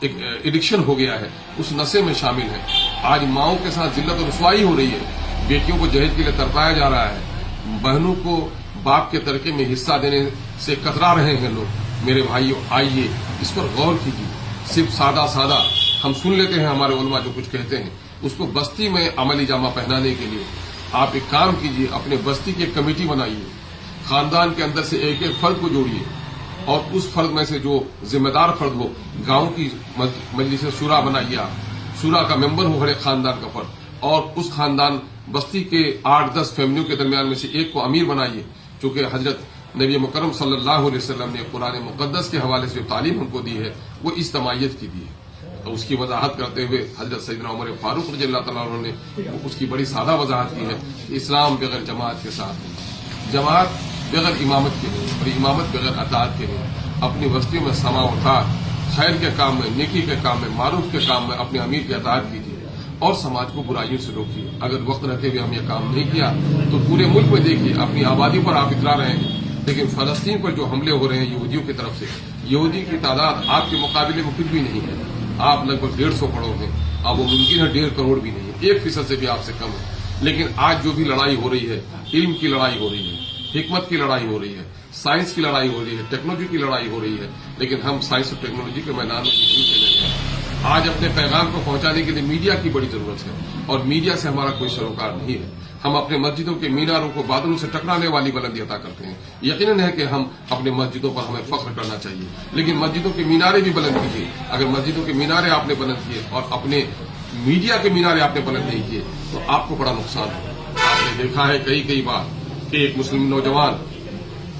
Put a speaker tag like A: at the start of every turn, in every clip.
A: ایک ایڈکشن ہو گیا ہے، اس نشے میں شامل ہے۔ آج ماؤں کے ساتھ ذلت و رسوائی ہو رہی ہے، بیٹیوں کو جہیز کے لیے تڑپایا جا رہا ہے، بہنوں کو باپ کے ترکے میں حصہ دینے سے کترا رہے ہیں لوگ۔ میرے بھائیوں، آئیے اس پر غور کیجیے۔ صرف سادہ ہم سن لیتے ہیں ہمارے علماء جو کچھ کہتے ہیں، اس کو بستی میں عملی جامہ پہنانے کے لیے آپ ایک کام کیجیے، اپنے بستی کی ایک کمیٹی بنائیے، خاندان کے اندر سے ایک ایک فرد کو جوڑیے، اور اس فرد میں سے جو ذمہ دار فرد ہو، گاؤں کی مجلس شورا بنائیے، آپ شورا کا ممبر ہو ہر ایک خاندان کا فرد، اور اس خاندان بستی کے 8-10 فیملیوں کے درمیان میں سے ایک کو امیر بنائیے، چونکہ حضرت نبی مکرم صلی اللہ علیہ وسلم نے قرآن مقدس کے حوالے سے جو تعلیم ہم کو دی ہے وہ اجتماعیت کی دی ہے۔ تو اس کی وضاحت کرتے ہوئے حضرت سیدنا عمر فاروق رضی اللہ تعالیٰ عنہ نے اس کی بڑی سادہ وضاحت کی ہے کہ اسلام بغیر جماعت کے ساتھ نہیں، جماعت بغیر امامت کے نہیں، اور امامت بغیر اطاعت کے نہیں۔ اپنی بستیوں میں سما اٹھا، خیر کے کام میں، نیکی کے کام میں، معروف کے کام میں اپنے امیر کی اطاعت کیجیے اور سماج کو برائیوں سے روکیے۔ اگر وقت رہتے ہوئے ہم یہ کام نہیں کیا تو پورے ملک میں دیکھیے، اپنی آبادی پر آپ اترا رہے ہیں، لیکن فلسطین پر جو حملے ہو رہے ہیں یہودیوں کی طرف سے، یہودی کی تعداد آپ کے مقابلے میں کچھ بھی نہیں ہے، آپ لگ بھگ 150 کروڑ ہیں، اب وہ ممکن ہے 1.5 کروڑ بھی نہیں ہے، 1% سے بھی آپ سے کم ہے۔ لیکن آج جو بھی لڑائی ہو رہی ہے، علم کی لڑائی ہو رہی ہے، حکمت کی لڑائی ہو رہی ہے، سائنس کی لڑائی ہو رہی ہے، ٹیکنالوجی کی لڑائی ہو رہی ہے، لیکن ہم سائنس اور ٹیکنالوجی کے میدان میں نہیں چلے گئے۔ آج اپنے پیغام کو پہنچانے کے لیے میڈیا کی بڑی ضرورت ہے، اور میڈیا سے ہمارا کوئی سروکار نہیں ہے۔ ہم اپنے مسجدوں کے میناروں کو بادلوں سے ٹکرانے والی بلندی عطا کرتے ہیں۔ یقیناً ہے کہ ہم اپنے مسجدوں پر ہمیں فخر کرنا چاہیے، لیکن مسجدوں کے مینارے بھی بلند کیجیے۔ اگر مسجدوں کے مینارے آپ نے بلند کیے اور اپنے میڈیا کے مینارے آپ نے بلند نہیں کیے تو آپ کو بڑا نقصان ہے۔ آپ نے دیکھا ہے کئی بار کہ ایک مسلم نوجوان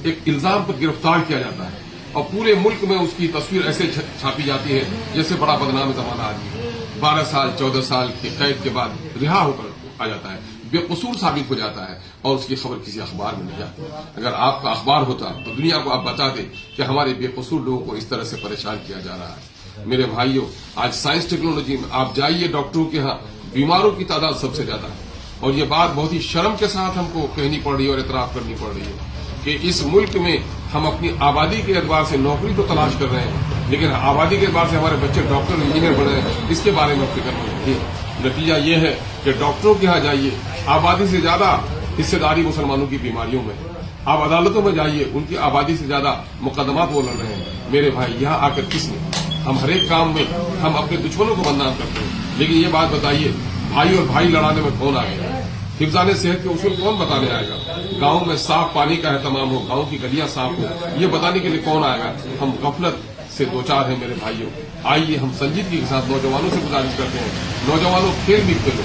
A: ایک الزام پر گرفتار کیا جاتا ہے اور پورے ملک میں اس کی تصویر ایسے چھاپی جاتی ہے جیسے بڑا بدنام زمانہ آدمی ہے، 12 سال 14 سال کی قید کے بعد رہا ہو کر آ جاتا ہے، بے قصور ثابت ہو جاتا ہے، اور اس کی خبر کسی اخبار میں نہیں جاتی۔ اگر آپ کا اخبار ہوتا تو دنیا کو آپ بتاتے کہ ہمارے بے قصور لوگوں کو اس طرح سے پریشان کیا جا رہا ہے۔ میرے بھائیوں، آج سائنس ٹیکنالوجی میں آپ جائیے ڈاکٹروں کے ہاں، بیماروں کی تعداد سب سے زیادہ ہے، اور یہ بات بہت ہی شرم کے ساتھ ہم کو کہنی پڑ رہی ہے اور اعتراف کرنی پڑ رہی ہے کہ اس ملک میں ہم اپنی آبادی کے اعتبار سے نوکری تو تلاش کر رہے ہیں، لیکن آبادی کے اعتبار سے ہمارے بچے ڈاکٹر انجینئر بن رہے ہیں، اس کے بارے میں فکر نہیں ہے۔ نتیجہ یہ ہے کہ ڈاکٹروں کے ہاں جائیے، آبادی سے زیادہ حصے داری مسلمانوں کی بیماریوں میں ہے۔ آپ عدالتوں میں جائیے، ان کی آبادی سے زیادہ مقدمات وہ لڑ رہے ہیں۔ میرے بھائی، یہاں آ کر کس نے؟ ہم ہر ایک کام میں ہم اپنے دشمنوں کو بدنام کرتے ہیں، لیکن یہ بات بتائیے، بھائی اور بھائی لڑانے میں کون آئے گا؟ حفظان صحت کے اصول کون بتانے آئے گا؟ گاؤں میں صاف پانی کا اہتمام ہو، گاؤں کی گلیاں صاف ہو، یہ بتانے کے لیے کون آئے گا؟ ہم غفلت سے دوچار ہیں میرے بھائیوں۔ آئیے ہم سنجیدگی کے ساتھ نوجوانوں سے گزارش کرتے ہیں، نوجوانوں کھیل بھی کھیلو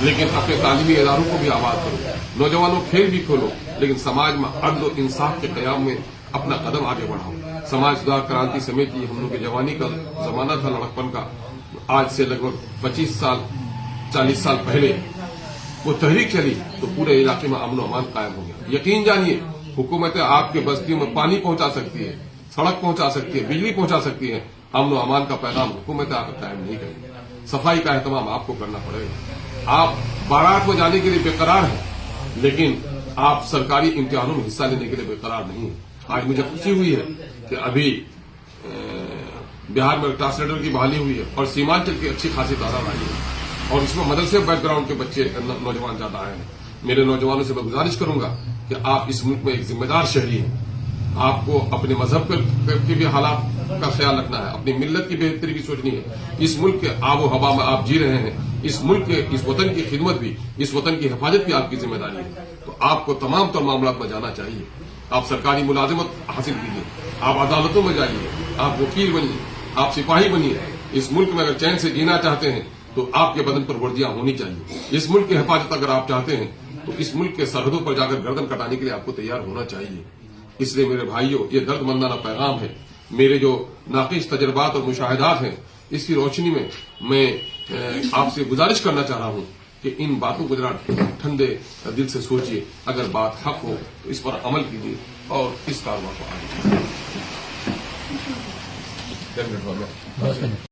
A: لیکن اپنے تعلیمی اداروں کو بھی آباد کرو، نوجوانوں کھیل بھی کھولو لیکن سماج میں عدل و انصاف کے قیام میں اپنا قدم آگے بڑھاؤ۔ سماج سدھار کرانتی سمیتی ہم لوگ کے جوانی کا زمانہ تھا، لڑکپن کا، آج سے لگ بھگ 25 سال 40 سال پہلے وہ تحریک چلی تو پورے علاقے میں امن و امان قائم ہو گیا۔ یقین جانیے، حکومتیں آپ کے بستیوں میں پانی پہنچا سکتی ہے، سڑک پہنچا سکتی ہے، بجلی پہنچا سکتی ہے، امن و امان کا پیغام حکومتیں آپ کو قائم نہیں کریں گی۔ صفائی کا اہتمام آپ کو کرنا پڑے گا۔ آپ بارات میں جانے کے لیے بے قرار ہیں، لیکن آپ سرکاری امتحانوں میں حصہ لینے کے لیے بے قرار نہیں ہیں۔ آج مجھے خوشی ہوئی ہے کہ ابھی بہار میں ٹرانسلیٹر کی بحالی ہوئی ہے اور سیمانچل کی اچھی خاصی تعداد آئی ہے، اور اس میں مدرسے بیک گراؤنڈ کے بچے نوجوان زیادہ آئے ہیں۔ میرے نوجوانوں سے میں گزارش کروں گا کہ آپ اس ملک میں ایک ذمہ دار شہری ہیں، آپ کو اپنے مذہب کے بھی حالات کا خیال رکھنا ہے، اپنی ملت کی بہتری بھی سوچنی ہے۔ اس ملک کے آب و ہوا میں آپ جی رہے ہیں، اس ملک کے اس وطن کی خدمت بھی، اس وطن کی حفاظت بھی آپ کی ذمہ داری ہے، تو آپ کو تمام تر معاملات میں جانا چاہیے۔ آپ سرکاری ملازمت حاصل کیجیے، آپ عدالتوں میں جائیے، آپ وکیل بنیے، آپ سپاہی بنیے۔ اس ملک میں اگر چین سے جینا چاہتے ہیں تو آپ کے بدن پر وردیاں ہونی چاہیے۔ اس ملک کی حفاظت اگر آپ چاہتے ہیں تو اس ملک کے سرحدوں پر جا کر گردن کٹانے کے لیے آپ کو تیار ہونا چاہیے۔ اس لیے میرے بھائیوں، یہ درد مندانہ پیغام ہے۔ میرے جو ناقص تجربات اور مشاہدات ہیں، اس کی روشنی میں میں آپ سے گزارش کرنا چاہ رہا ہوں کہ ان باتوں کو ذرا ٹھنڈے دل سے سوچیے، اگر بات حق ہو تو اس پر عمل کیجیے اور اس کارروائی کو آگے بڑھائیے۔